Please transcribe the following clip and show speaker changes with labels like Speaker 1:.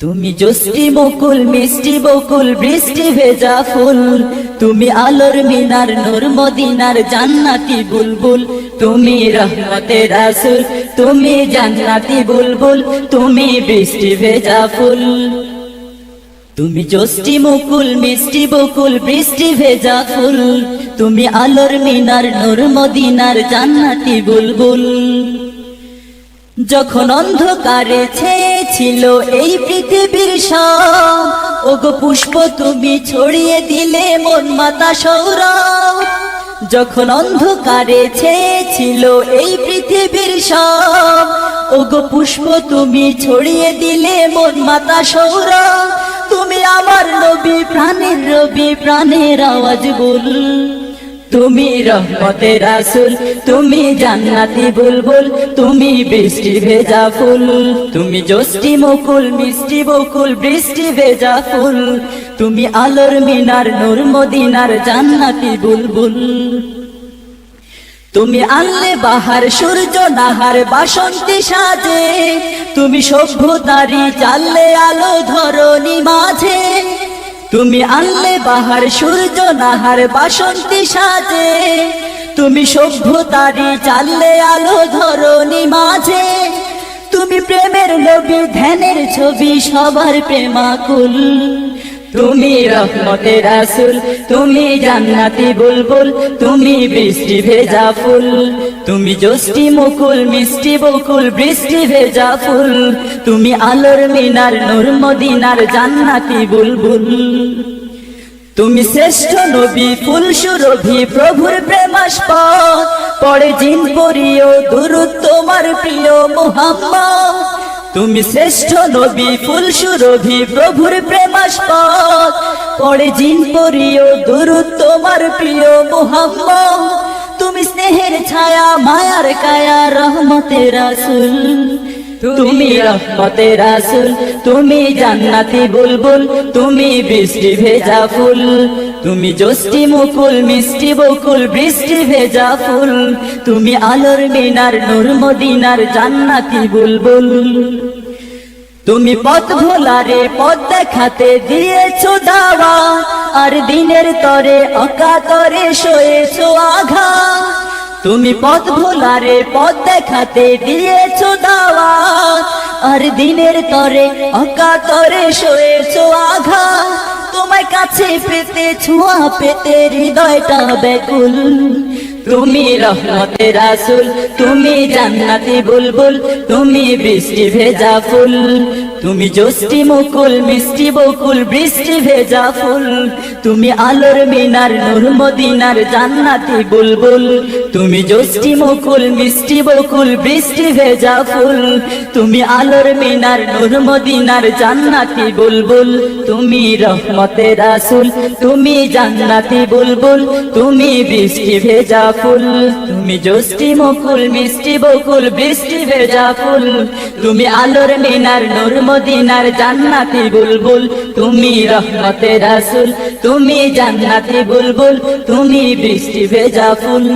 Speaker 1: তুমি জোস্টি মুকুল মিষ্টি বকুল বৃষ্টি ভেজা ফুল, তুমি আলোর মিনার নূর মদিনার জান্নাতি বুলবুল, তুমি রহমতের রাসূল, তুমি জান্নাতি বুলবুল, তুমি বৃষ্টি ভেজা ফুল। তুমি জোস্টি মুকুল মিষ্টি বকুল বৃষ্টি ভেজা ফুল, তুমি আলোর মিনার নূর মদিনার জান্নাতি বুলবুল। যখন অন্ধকারে ছেয়েছিল এই পৃথিবীর সব, ওগো পুষ্প তুমি ছড়িয়ে দিলে মন মাতা সৌরভ। যখন অন্ধকারে ছেয়েছিল এই পৃথিবীর সব, ওগো পুষ্প তুমি ছড়িয়ে দিলে মন মাতা সৌরভ। তুমি আমার নবী প্রাণের রবি প্রাণের আওয়াজ বল, তুমি রহমতের রাসূল, তুমি জান্নাতি বুলবুল, তুমি বৃষ্টি ভেজা ফুল। তুমি জোস্টি মুকুল মিষ্টি বকুল বৃষ্টি ভেজা ফুল, তুমি আলোর মিনার নূর মদিনার জান্নাতি বুলবুল। তুমি আনলে বাহার সূর্য নাহার বাসন্তী সাজে, তুমি সভ্যতারি চাললে আলো ধরণী মাঝে। তুমি আনলে বাহার সূর্য নাহার বাসন্তী সাজে, তুমি সভ্যতারি চাললে আলো ধরণী মাঝে। তুমি প্রেমের নবী ধ্যানের ছবি সবার প্রেমাকুল, তুমি রহমতের রাসূল, তুমি জান্নাতি বুলবুল, তুমি বৃষ্টি ভেজা ফুল। তুমি জোস্টি মুকুল মিষ্টি বকুল বৃষ্টি ভেজা ফুল, তুমি আলোর মিনার নূর মদিনার জান্নাতি বুলবুল। তুমি শ্রেষ্ঠ নবী ফুল সুরভি প্রভুর প্রেমাস্পদ, পড়ে জিন পড়িও দুরূদ তোমার প্রিয় মুহাম্মদ। তুমি শ্রেষ্ঠ নবী ফুল সুরভি প্রভুর প্রেমাস্পদ, পড়ে জিন পড়িও দুরূদ তোমার প্রিয় মুহাম্মদ। তুমি স্নেহের ছায়া মায়ার কায়া রহমতের রাসূল, তুমি রহমতের রাসূল, তুমি জান্নাতি বুলবুল, তুমি বৃষ্টি ভেজা ফুল। তুমি জোস্টি মুকুল মিষ্টি বকুল বৃষ্টি ভেজা ফুল, তুমি আলোর মিনার নূর মদিনার জান্নাতি বুলবুল। তুমি পথ ভোলারে পথ দেখাতে দিয়েছো দাওয়া, আর দিনের তরে অকাতরে সয়েছো আঘাত। তুমি পথ ভোলারে পথ দেখাতে দিয়েছো দাওয়া, আর দিনের তরে অকাতরে সয়েছো আঘাত। তোমায় কাছে পেতে ছোঁয়া পেতে হৃদয়টা ব্যাকুল, তুমি রহমতের রাসূল, তুমি জান্নাতি বুলবুল, তুমি বৃষ্টি ভেজা ফুল। তুমি জোস্টি মুকুল মিষ্টি বকুল বৃষ্টি ভেজা ফুল, তুমি আলোর মিনার নূর মদিনার জান্নাতি বুলবুল। তুমি জোস্টি মুকুল মিষ্টি বকুল বৃষ্টি ভেজা ফুল, তুমি আলোর মিনার নূর মদিনার জান্নাতি বুলবুল। তুমি রহমতের রাসূল, তুমি জান্নাতি বুলবুল, তুমি বৃষ্টি ভেজা ফুল। তুমি জোস্টি মুকুল মিষ্টি বকুল বৃষ্টি ভেজা ফুল, তুমি আলোর মিনার নূর মদিনার জান্নাতি বুলবুল। তুমি রহমতের রাসূল, তুমি জান্নাতি বুলবুল, তুমি বৃষ্টি ভেজা ফুল।